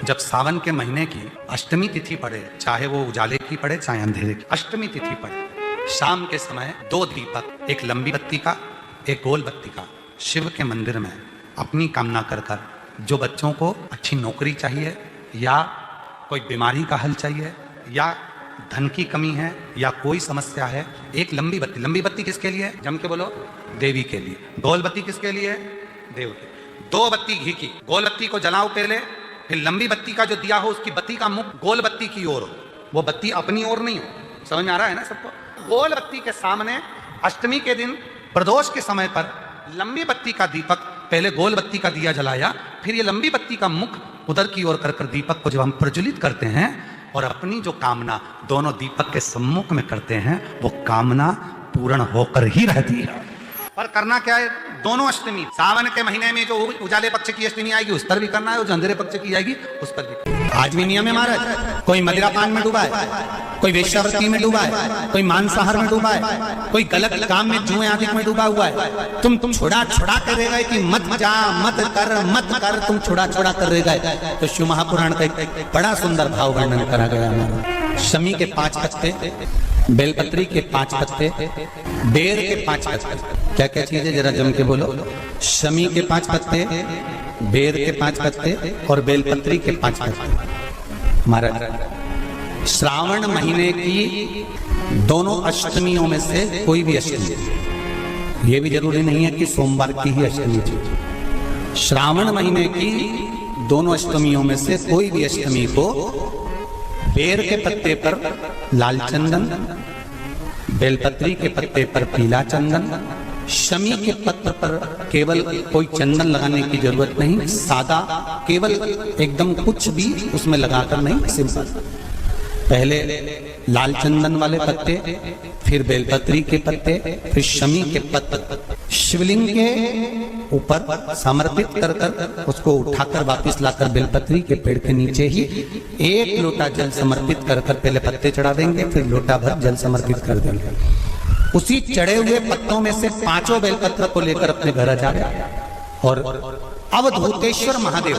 जब सावन के महीने की अष्टमी तिथि पड़े, चाहे वो उजाले की पड़े चाहे अंधेरे की, अष्टमी तिथि पड़े, शाम के समय 2 दीपक, एक लंबी बत्ती का एक गोल बत्ती का, शिव के मंदिर में अपनी कामना कर कर, जो बच्चों को अच्छी नौकरी चाहिए या कोई बीमारी का हल चाहिए या धन की कमी है या कोई समस्या है, एक लंबी बत्ती किसके लिए? जम के बोलो, देवी के लिए। गोल बत्ती किसके लिए? देव के। 2 बत्ती घी की, गोल बत्ती को जलाओ पहले, फिर लंबी बत्ती का जो दिया हो उसकी बत्ती का मुख गोल बत्ती की ओर हो, वो बत्ती अपनी ओर नहीं हो। समझ में आ रहा है ना सबको? गोल बत्ती के सामने अष्टमी के दिन प्रदोष के समय पर लंबी बत्ती का दीपक, पहले गोल बत्ती का दिया जलाया, फिर ये लंबी बत्ती का मुख उधर की ओर कर दीपक को जब हम प्रज्वलित करते हैं और अपनी जो कामना दोनों दीपक के सम्मुख में करते हैं, वो कामना पूर्ण होकर ही रहती है। पर करना क्या है? दोनों अष्टमी, सावन के महीने में जो उजाले पक्ष की अष्टमी आएगी उस पर भी करना है, और जो अंधेरे पक्ष की आएगी उस पर भी। आज भी नियम है महाराज, कोई मदिरा पान में डूबा है, कोई वेश्यावृत्ति में डूबा है, कोई मांसाहार में डूबा है, कोई गलत काम में जुए आदि में डूबा हुआ है। तुम छुड़ा कर रह गए कि मत जा, मत कर, तुम छुड़ा कर रह गए। तो शिव महापुराण का एक बड़ा सुंदर भाव वर्णन करा गया है। शमी के 5 पत्ते, बेलपत्री के 5 पत्ते, बेर के 5 पत्ते, क्या क्या चीज है जरा जम के बोलो। शमी के 5 पत्ते, बेर के 5 पत्ते और बेलपत्री के 5 पत्ते। महाराज, श्रावण महीने की दोनों अष्टमियों में से कोई भी अष्टमी, ये भी जरूरी नहीं है कि सोमवार की ही अष्टमी थी। श्रावण महीने की दोनों अष्टमियों में से कोई भी अष्टमी को बेर के पत्ते पर लाल चंदन, बेलपत्री के पत्ते पर पीला चंदन, शमी के पत्र पर केवल कोई चंदन लगाने की जरूरत नहीं, सादा, केवल एकदम कुछ भी उसमें लगाकर नहीं, सिंपल। पहले लाल चंदन वाले पत्ते, फिर बेलपत्री के पत्ते, फिर शमी के पत्ते शिवलिंग के ऊपर समर्पित कर कर उसको उठाकर वापस लाकर बेलपत्री के पेड़ के नीचे ही 1 लोटा जल समर्पित कर कर पहले पत्ते चढ़ा देंगे, फिर लोटा भर जल समर्पित कर देंगे। उसी चढ़े हुए पत्तों में से 5 बेलपत्र को लेकर अपने घर आ जाए और अवधूतेश्वर महादेव,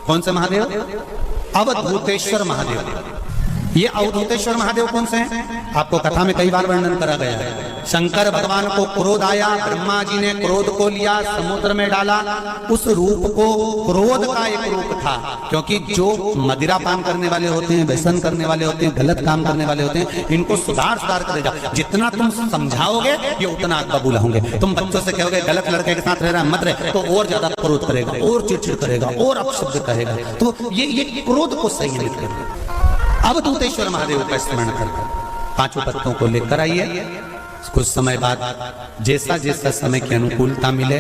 कौन से महादेव? अवधूतेश्वर महादेव। ये अवधूतेश्वर महादेव कौन से हैं? आपको कथा में कई बार वर्णन करा गया है। शंकर भगवान को क्रोध आया, ब्रह्मा जी ने क्रोध को लिया, समुद्र में डाला। उस रूप को क्रोध का एक रूप था, क्योंकि जो मदिरा पान करने वाले होते हैं, व्यसन करने वाले होते हैं, गलत काम करने वाले होते हैं, इनको सुधार करेगा। जितना तुम समझाओगे ये उतना आग बबूला होंगे। तुम बच्चों से कहोगे गलत लड़के के साथ रह रहा मत रहे, तो और ज्यादा क्रोध करेगा, और चिड़चिड़ करेगा, और अपशब्द कहेगा। तो ये क्रोध को सही नहीं करेगा। अवधूतेश्वर महादेव का स्मरण करकर 5 पत्तों को लेकर आइए। कुछ समय बाद जैसा जैसा समय की अनुकूलता मिले,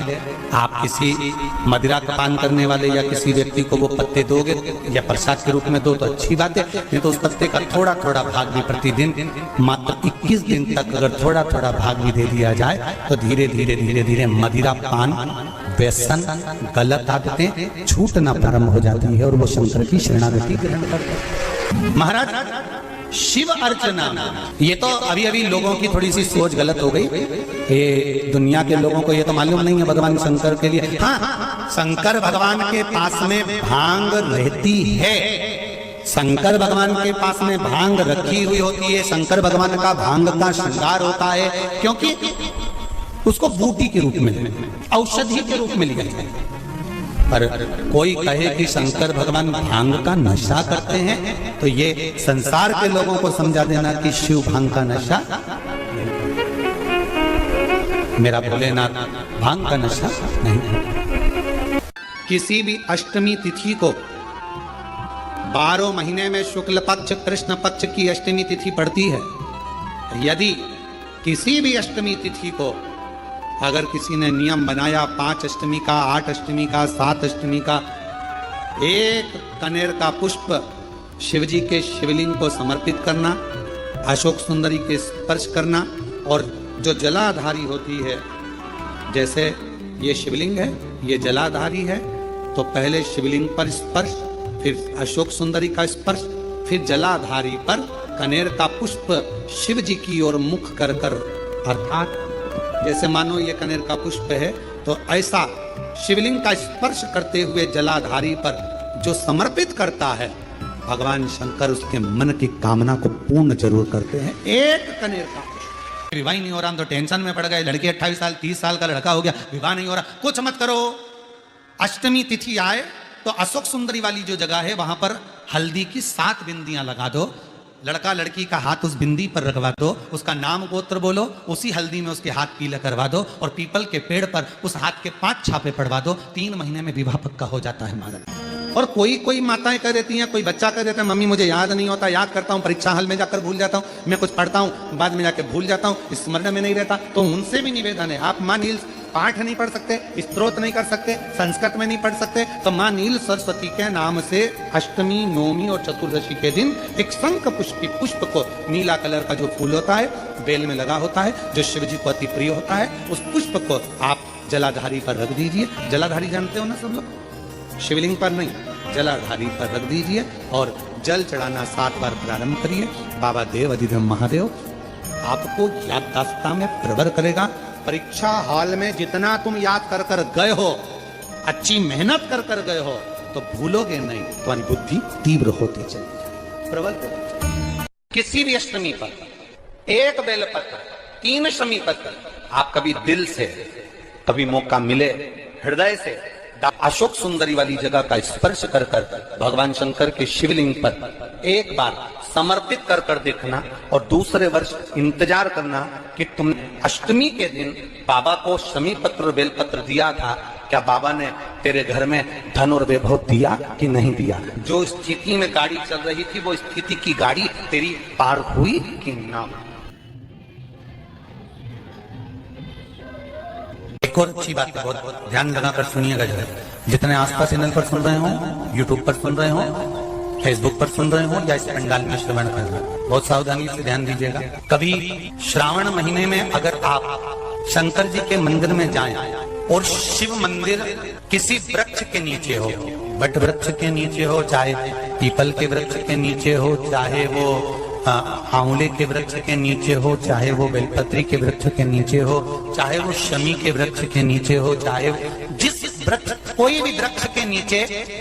आप किसी मदिरा का पान करने वाले या किसी व्यक्ति को वो पत्ते दोगे या प्रसाद के रूप में दो तो अच्छी बात है, नहीं तो उस पत्ते का थोड़ा थोड़ा भाग भी प्रतिदिन मात्र 21 दिन तक अगर थोड़ा थोड़ा भाग भी दे दिया जाए तो धीरे धीरे मदिरा पान, व्यसन, गलत आदतें छूटना प्रारंभ हो जाती है और वो शंकर की शरणागति ग्रहण करते हैं। महाराज, शिव अर्चना, ये तो अभी लोगों की थोड़ी सी सोच गलत हो गई। ये दुनिया के लोगों को ये तो मालूम नहीं है भगवान शंकर के लिए। हाँ, शंकर भगवान के पास में भांग रहती है, शंकर भगवान के पास में भांग रखी हुई होती है। शंकर भगवान का भांग का श्रृंगार होता है, क्योंकि उसको बूटी के रूप में, औषधि के रूप में लिया जाता है। पर कोई कहे कि शंकर भगवान भांग का नशा करते हैं, तो ये संसार के लोगों को समझा देना कि शिव भांग का नशा, मेरा भोलेनाथ भांग का नशा नहीं। किसी भी अष्टमी तिथि को 12 महीने में शुक्ल पक्ष कृष्ण पक्ष की अष्टमी तिथि पड़ती है। यदि किसी भी अष्टमी तिथि को अगर किसी ने नियम बनाया 5 अष्टमी का, 8 अष्टमी का, 7 अष्टमी का, 1 कनेर का पुष्प शिवजी के शिवलिंग को समर्पित करना, अशोक सुंदरी के स्पर्श करना, और जो जलाधारी होती है, जैसे ये शिवलिंग है, ये जलाधारी है, तो पहले शिवलिंग पर स्पर्श, फिर अशोक सुंदरी का स्पर्श, फिर जलाधारी पर कनेर का पुष्प शिव जी की ओर मुख कर कर, अर्थात जैसे मानो ये कनेर का पुष्प है, तो ऐसा शिवलिंग का स्पर्श करते हुए जलाधारी पर जो समर्पित करता है भगवान शंकर उसके मन की कामना को पूर्ण जरूर करते हैं। एक कनेर का विवाह नहीं हो रहा, हम तो टेंशन में पड़ गए, लड़की 28 साल 30 साल का लड़का हो गया, विवाह नहीं हो रहा, कुछ मत करो। अष्टमी तिथि आए तो अशोक सुंदरी वाली जो जगह है वहां पर हल्दी की 7 बिंदियां लगा दो, लड़का लड़की का हाथ उस बिंदी पर रखवा दो, उसका नाम गोत्र बोलो, उसी हल्दी में उसके हाथ पीला करवा दो और पीपल के पेड़ पर उस हाथ के 5 छापे पड़वा दो। 3 महीने में विवाह पक्का हो जाता है महाराज। और कोई माताएं कह देती हैं, कोई बच्चा कह देता है मम्मी मुझे याद नहीं होता, याद करता हूँ परीक्षा हल में जाकर भूल जाता हूँ, मैं कुछ पढ़ता हूँ बाद में जाकर भूल जाता हूँ, स्मरण में नहीं रहता। तो उनसे भी निवेदन है, आप माँ नील पाठ नहीं पढ़ सकते, स्तोत्र नहीं कर सकते, संस्कृत में नहीं पढ़ सकते, तो माँ नील सरस्वती के नाम से अष्टमी नवमी और चतुर्दशी के दिन एक शंख पुष्प को, नीला कलर का जो फूल होता है बेल में लगा होता है, जो शिव जी को अति प्रिय होता है, उस पुष्प को आप जलाधारी पर रख दीजिए। जलाधारी जानते हो ना सब लोग, शिवलिंग पर नहीं, जलाधारी पर रख दीजिए और जल चढ़ाना 7 बार प्रारंभ करिए। बाबा देव अधिदेव महादेव आपको याददाश्त में प्रवर करेगा। परीक्षा हॉल में जितना तुम याद कर कर गए हो, अच्छी मेहनत कर कर गए हो, तो भूलोगे नहीं, तुम्हारी बुद्धि तीव्र होती चली जाए, प्रबल होती चली। किसी भी अष्टमी पर 1 बेलपत्र 3 शमी पत्र आप कभी दिल से, कभी मौका मिले हृदय से अशोक सुंदरी वाली जगह का स्पर्श कर कर भगवान शंकर के शिवलिंग पर एक बार समर्पित कर कर देखना और दूसरे वर्ष इंतजार करना कि तुमने अष्टमी के दिन बाबा को शमी पत्र बेलपत्र दिया था, क्या बाबा ने तेरे घर में धन और वैभव दिया कि नहीं दिया। जो स्थिति में गाड़ी चल रही थी वो स्थिति की गाड़ी तेरी पार हुई कि ना। एक और अच्छी बात है, बहुत ध्यान लगाकर सुनिएगा जरा, जितने आसपास चैनल पर सुन रहे हो, यूट्यूब पर सुन रहे हो, फेसबुक पर सुन रहे हो या इस पंडाल में श्रवण कर रहे हो, बहुत सावधानी से ध्यान दीजिएगा। कभी श्रावण महीने में अगर आप शंकर जी के मंदिर में जाएं और शिव मंदिर किसी वृक्ष के नीचे हो, बट वृक्ष के नीचे हो, चाहे पीपल के वृक्ष के नीचे हो, चाहे वो आंवले के वृक्ष के नीचे हो, चाहे वो बेलपत्री के वृक्ष के नीचे हो, चाहे वो शमी के वृक्ष के नीचे हो, चाहे जिस वृक्ष, कोई भी वृक्ष के नीचे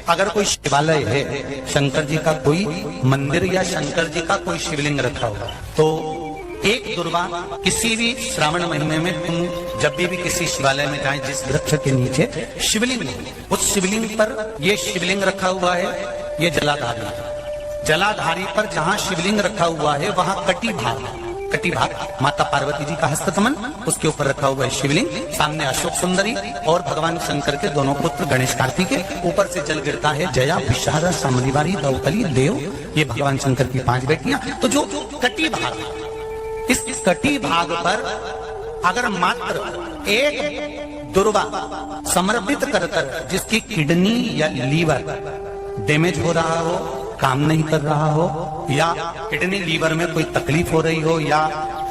अगर कोई शिवालय है, शंकर जी का कोई मंदिर या शंकर जी का कोई शिवलिंग रखा हुआ, तो एक दुर्वा किसी भी श्रावण महीने में तुम जब भी किसी शिवालय में जाएं, जिस वृक्ष के नीचे शिवलिंग, उस शिवलिंग पर ये शिवलिंग रखा हुआ है, ये जलाधारी, जलाधारी पर जहां शिवलिंग रखा हुआ है वहां कटी भाग माता पार्वती जी का हस्तकमल, उसके ऊपर रखा हुआ है शिवलिंग, सामने अशोक सुंदरी और भगवान शंकर के दोनों पुत्र गणेश कार्तिकेय, ऊपर से जल गिरता है जया विशाखा शामलीवारी द्रौपदी देव, ये भगवान शंकर की 5 बेटियां। तो जो कटी भाग, इस कटी भाग पर अगर मात्र एक दुर्वा समर्पित कर कर, जिसकी किडनी या लीवर डैमेज हो रहा हो, काम नहीं कर रहा हो, या किडनी लीवर में कोई तकलीफ हो रही हो, या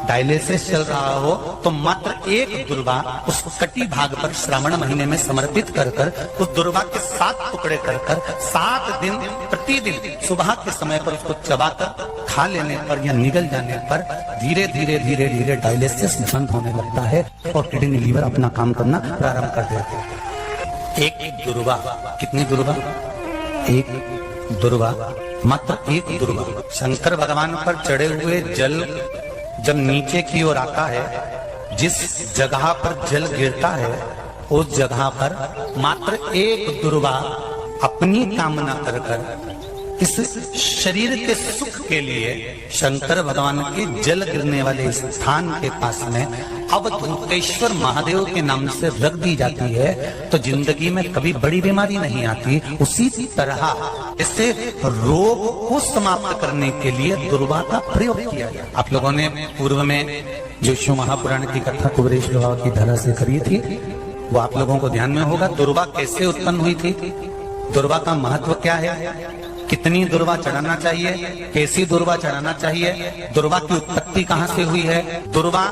डायलिसिस चल रहा हो, तो मात्र एक दुर्वा उस कटी भाग पर श्रावण महीने में समर्पित कर कर, उस दुर्वा के 7 टुकड़े कर कर 7 दिन प्रतिदिन सुबह के समय पर उसको चबाकर खा लेने पर या निगल जाने पर धीरे धीरे डायलिसिस बंद होने लगता है और किडनी लीवर अपना काम करना प्रारंभ कर देते हैं। एक दुर्वा, कितनी दुर्वा? एक दुर्वा, मात्र एक दुर्वा। शंकर भगवान पर चढ़े हुए जल जब नीचे की ओर आता है, जिस जगह पर जल गिरता है उस जगह पर मात्र एक दुर्वा अपनी कामना कर कर इस शरीर के सुख के लिए शंकर भगवान के जल गिरने वाले स्थान के पास में अवधूतेश्वर महादेव के नाम से रख दी जाती है, तो जिंदगी में कभी बड़ी बीमारी नहीं आती। उसी तरह इससे रोग को समाप्त करने के लिए दुर्वा का प्रयोग किया गया। आप लोगों ने पूर्व में जो शिव महापुराण की कथा कुबेरेश बाबा की धरा से करी थी, वो आप लोगों को ध्यान में होगा। दुर्वा कैसे उत्पन्न हुई थी, दुर्वा का महत्व क्या है, कितनी दुर्वा चढ़ाना चाहिए, कैसी दुर्वा चढ़ाना चाहिए, दुर्वा की उत्पत्ति कहाँ से हुई है, दुर्वा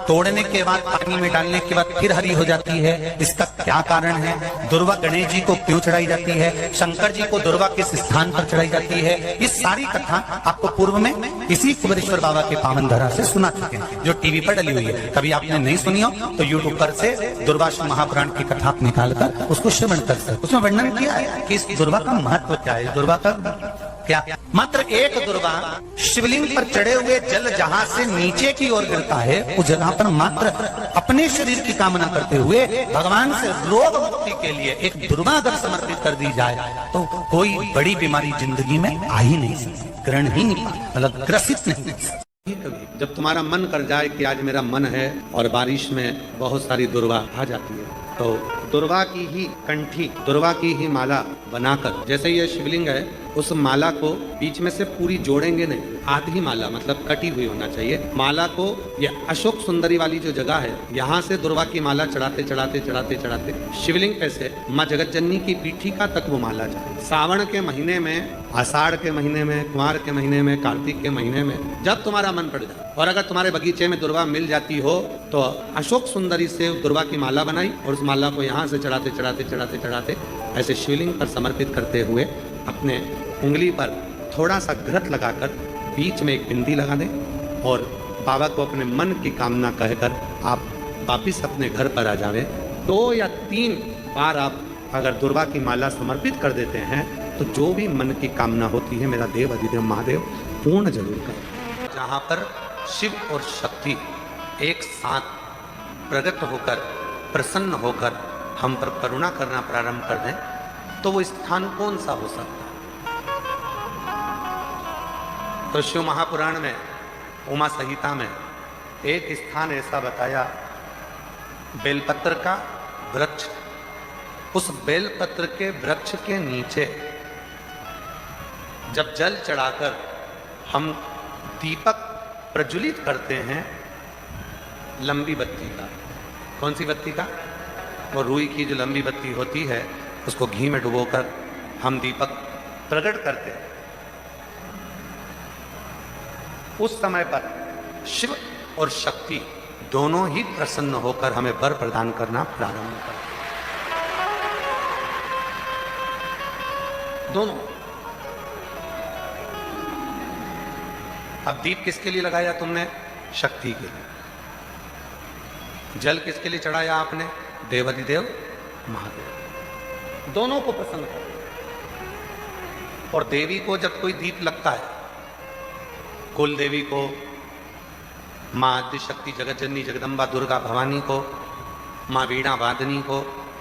तोड़ने के बाद पानी में डालने के बाद फिर हरी हो जाती है, इसका क्या कारण है, दुर्वा गणेश जी को क्यों चढ़ाई जाती है, शंकर जी को दुर्वा किस स्थान पर चढ़ाई जाती है, ये सारी कथा आपको पूर्व में इसी कुबेरेश्वर बाबा के पावन धरा से सुना चुके हैं, जो टीवी पर डली हुई है। कभी आपने नहीं सुनी हो तो यूट्यूब पर से दुर्वाश्व महापुराण की कथा आप निकालकर उसको श्रवण कर सकते। उसमें वर्णन किया है कि इस दुर्वा का महत्व क्या है, दुर्वा का क्या। मात्र एक दुर्वा शिवलिंग पर चढ़े हुए जल जहां से नीचे की ओर गिरता है, उस जगह पर मात्र अपने शरीर की कामना करते हुए भगवान से रोग मुक्ति के लिए एक दुर्वा अगर समर्पित कर दी जाए तो कोई बड़ी बीमारी जिंदगी में आ ही नहीं सकती, ग्रहण ही नहीं, मतलब ग्रसित नहीं। जब तुम्हारा मन कर जाए कि आज मेरा मन है और बारिश में बहुत सारी दुर्वा आ जाती है, तो दुर्वा की ही कंठी, दुर्वा की ही माला बनाकर, जैसे ये शिवलिंग है उस माला को बीच में से पूरी जोड़ेंगे नहीं, आधी माला मतलब कटी हुई होना चाहिए। माला को ये अशोक सुंदरी वाली जो जगह है यहाँ से दुर्वा की माला चढ़ाते चढ़ाते चढ़ाते चढ़ाते शिवलिंग पे से माँ जगतजननी की पीठिका तक वो माला जाए। सावन के महीने में, आषाढ़ के महीने में, कुमार के महीने में, कार्तिक के महीने में जब तुम्हारा मन पड़ जाए और अगर तुम्हारे बगीचे में दुर्वा मिल जाती हो तो अशोक सुंदरी से दुर्वा की माला बनाई और उस माला को यहाँ से चढ़ाते चढ़ाते चढ़ाते चढ़ाते ऐसे शिवलिंग पर समर्पित करते हुए अपने उंगली पर थोड़ा सा घृत लगाकर बीच में एक बिंदी लगा दें और बाबा को अपने मन की कामना कहकर आप वापिस अपने घर पर आ जावें। 2 या 3 बार आप अगर दुर्वा की माला समर्पित कर देते हैं तो जो भी मन की कामना होती है मेरा देव अधिदेव महादेव पूर्ण जरूर करें। जहाँ पर शिव और शक्ति एक साथ प्रकट होकर प्रसन्न होकर हम पर करुणा करना प्रारंभ कर दें तो वो स्थान कौन सा हो सकता है। तो शिव महापुराण में उमा संहिता में एक स्थान ऐसा बताया, बेलपत्र का वृक्ष, उस बेलपत्र के वृक्ष के नीचे जब जल चढ़ाकर हम दीपक प्रज्वलित करते हैं लंबी बत्ती का, कौन सी बत्ती का, वो रुई की जो लंबी बत्ती होती है उसको घी में डुबोकर हम दीपक प्रकट करते हैं, उस समय पर शिव और शक्ति दोनों ही प्रसन्न होकर हमें वर प्रदान करना प्रारंभ करते, दोनों। अब दीप किसके लिए लगाया तुमने? शक्ति के लिए। जल किसके लिए चढ़ाया आपने? देवाधिदेव महादेव, दोनों को प्रसन्न कर। और देवी को जब कोई दीप लगता है, कुल देवी को, माँ आद्य शक्ति जगतजननी जगदम्बा दुर्गा भवानी को, माँ वीणा वादनी को,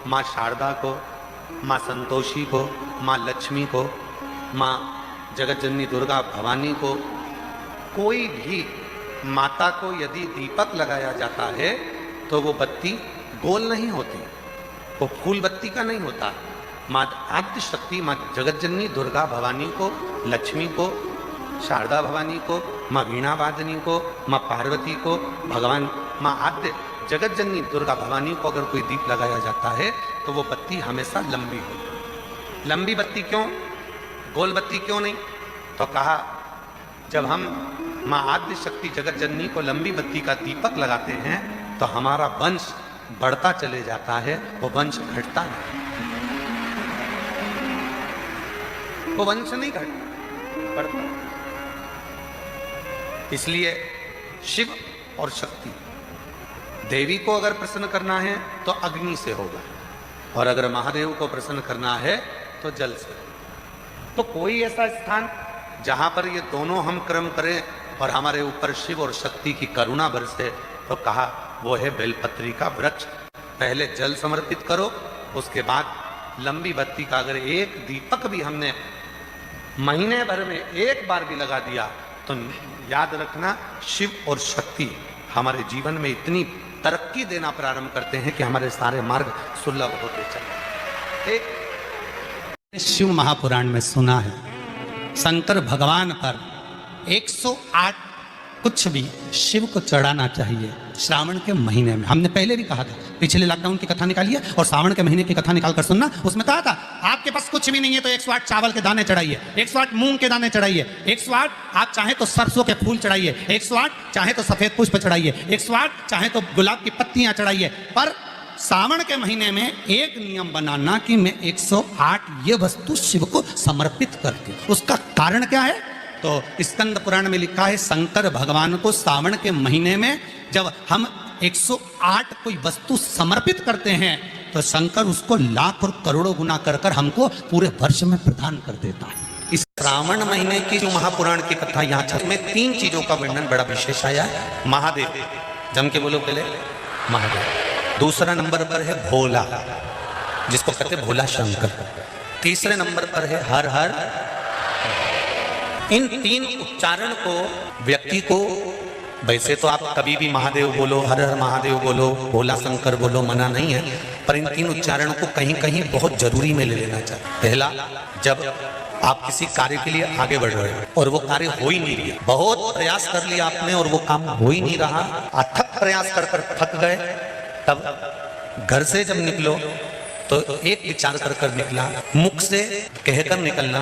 माँ शारदा को, माँ संतोषी को, माँ लक्ष्मी को, माँ जगतजननी दुर्गा भवानी को, कोई भी माता को यदि दीपक लगाया जाता है तो वो बत्ती गोल नहीं होती, वो फूल बत्ती का नहीं होता। माँ आद्य शक्ति, माँ जगतजननी दुर्गा भवानी को, लक्ष्मी को, शारदा भवानी को, माँ वीणा वादनी को, माँ पार्वती को, भगवान माँ आद्य जगतजननी दुर्गा भवानी को अगर कोई दीप लगाया जाता है तो वो बत्ती हमेशा लंबी होती। लंबी बत्ती क्यों, गोल बत्ती क्यों नहीं? तो कहा जब हम माँ आद्य शक्ति जगतजननी को लंबी बत्ती का दीपक लगाते हैं तो हमारा वंश बढ़ता चले जाता है, वो वंश घटता नहीं, वो वंश नहीं घटता, बढ़ता। इसलिए शिव और शक्ति, देवी को अगर प्रसन्न करना है तो अग्नि से होगा और अगर महादेव को प्रसन्न करना है तो जल से। तो कोई ऐसा स्थान जहां पर ये दोनों हम क्रम करें और हमारे ऊपर शिव और शक्ति की करुणा बरसे, तो कहा वो है बेलपत्री का वृक्ष। पहले जल समर्पित करो, उसके बाद लंबी बत्ती का अगर एक दीपक भी हमने महीने भर में एक बार भी लगा दिया तो याद रखना शिव और शक्ति हमारे जीवन में इतनी तरक्की देना प्रारंभ करते हैं कि हमारे सारे मार्ग सुलभ होते चले। एक शिव महापुराण में सुना है शंकर भगवान पर 108 कुछ भी शिव को चढ़ाना चाहिए, श्रावण के महीने में। हमने पहले भी कहा था, पिछले लॉकडाउन की कथा निकालिए और श्रावण के महीने की कथा निकाल कर सुनना। उसमें कहा था आपके पास कुछ भी नहीं है तो 108 चावल के दाने चढ़ाइए, 108 मूंग के दाने चढ़ाइए, 108 आप चाहे तो सरसों के फूल चढ़ाइए, 108 चाहे तो सफेद पुष्प चढ़ाइए, 108 चाहे तो गुलाब की पत्तियां चढ़ाइए। पर सावन के महीने में एक नियम बनाना कि मैं 108 ये वस्तु शिव को समर्पित करती हूँ। उसका कारण क्या है? तो स्कंद पुराण में लिखा है शंकर भगवान को सावन के महीने में जब हम 108 कोई वस्तु समर्पित करते हैं तो शंकर उसको लाख और करोड़ों गुना कर कर हमको पूरे वर्ष में प्रदान कर देता है। इस श्रावण महीने की जो महापुराण की कथा यहाँ में 3 चीजों का वर्णन बड़ा विशेष आया है। महादेव, जम के बोलो पहले, महादेव। दूसरा नंबर पर है भोला, जिसको कहते हैं भोला शंकर। तीसरे नंबर पर है हर हर। इन 3 उच्चारण को व्यक्ति को, वैसे तो आप कभी भी महादेव बोलो, हर हर महादेव बोलो, भोला शंकर बोलो, मना नहीं है, पर इन 3 उच्चारण को कहीं कहीं बहुत जरूरी में ले लेना चाहिए। पहला, जब आप किसी कार्य के लिए आगे बढ़ रहे हो और वो कार्य हो ही नहीं रहा, बहुत प्रयास कर लिया आपने और वो काम हो ही नहीं रहा, अथक प्रयास कर कर थक गए, तब घर से जब निकलो तो एक विचार कर कर निकला, मुख से कहकर निकलना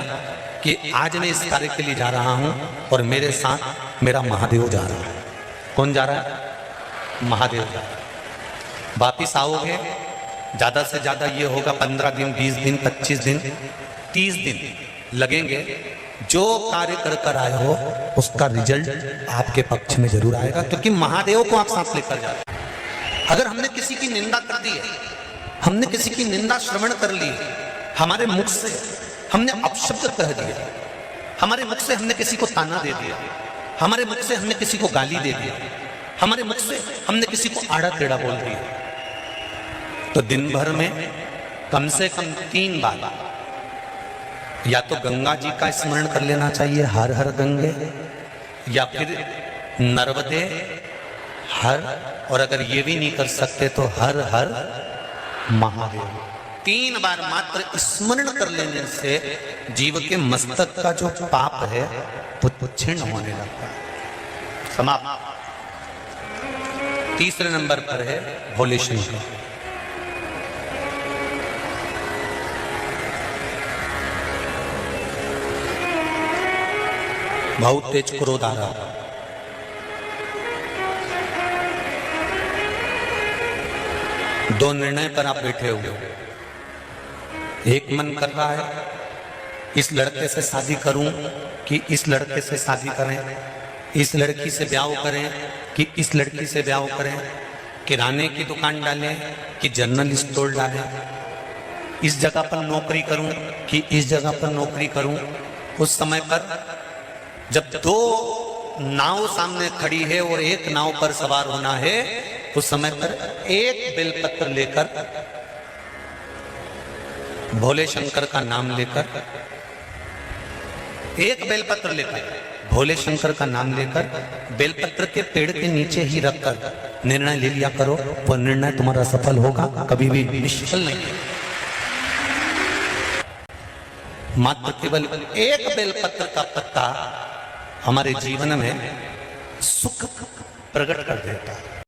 कि आज मैं इस कार्य के लिए जा रहा हूं और मेरे साथ मेरा महादेव जा रहा है। कौन जा रहा है? महादेव जा रहा है। वापिस आओगे, ज्यादा से ज्यादा ये होगा 15 दिन, 20 दिन, 25 दिन, 30 दिन लगेंगे। जो कार्य कर कर आए हो उसका रिजल्ट आपके पक्ष में जरूर आएगा, क्योंकि महादेव को आप साथ लेकर जा रहे हैं। अगर हमने किसी की निंदा कर दी है, हमने किसी की निंदा श्रवण कर ली, हमारे मुख से हमने अपशब्द कह दिया, हमारे मुख से हमने किसी को ताना दे दिया, हमारे मुख से हमने किसी को गाली दे दिया, हमारे मुख से हमने किसी को आड़ा टेढ़ा बोल दिया, तो दिन भर में कम से कम 3 बार या तो गंगा जी का स्मरण कर लेना चाहिए, हर हर गंगे, या फिर नर्मदे हर, और अगर ये भी नहीं कर सकते तो हर हर महादेव। 3 बार मात्र स्मरण कर लेने से जीव के मस्तक का जो पाप है वो क्षीण होने लगता है। समाप्त। तीसरे नंबर पर है भोले शंकर। बहुत तेज क्रोध आ रहा, दो निर्णय पर आप बैठे हुए हो। एक मन कर रहा है इस लड़के से शादी करूं कि इस लड़के से शादी करें, इस लड़की से ब्याह करें कि इस लड़की से ब्याह करें, किराने की दुकान डालें कि जनरल स्टोर डालें, इस जगह पर नौकरी करूं कि इस जगह पर नौकरी करूं। उस समय पर जब 2 नाव सामने खड़ी है और एक नाव पर सवार होना है, उस समय पर एक बेलपत्र लेकर, भोले शंकर का नाम लेकर, एक बेलपत्र लेकर, भोले शंकर का नाम लेकर बेलपत्र के पेड़ के नीचे ही रखकर निर्णय ले लिया करो। वह निर्णय तुम्हारा सफल होगा, कभी भी निष्फल नहीं। मात्र केवल एक बेलपत्र का पत्ता हमारे जीवन में सुख प्रकट कर देता है।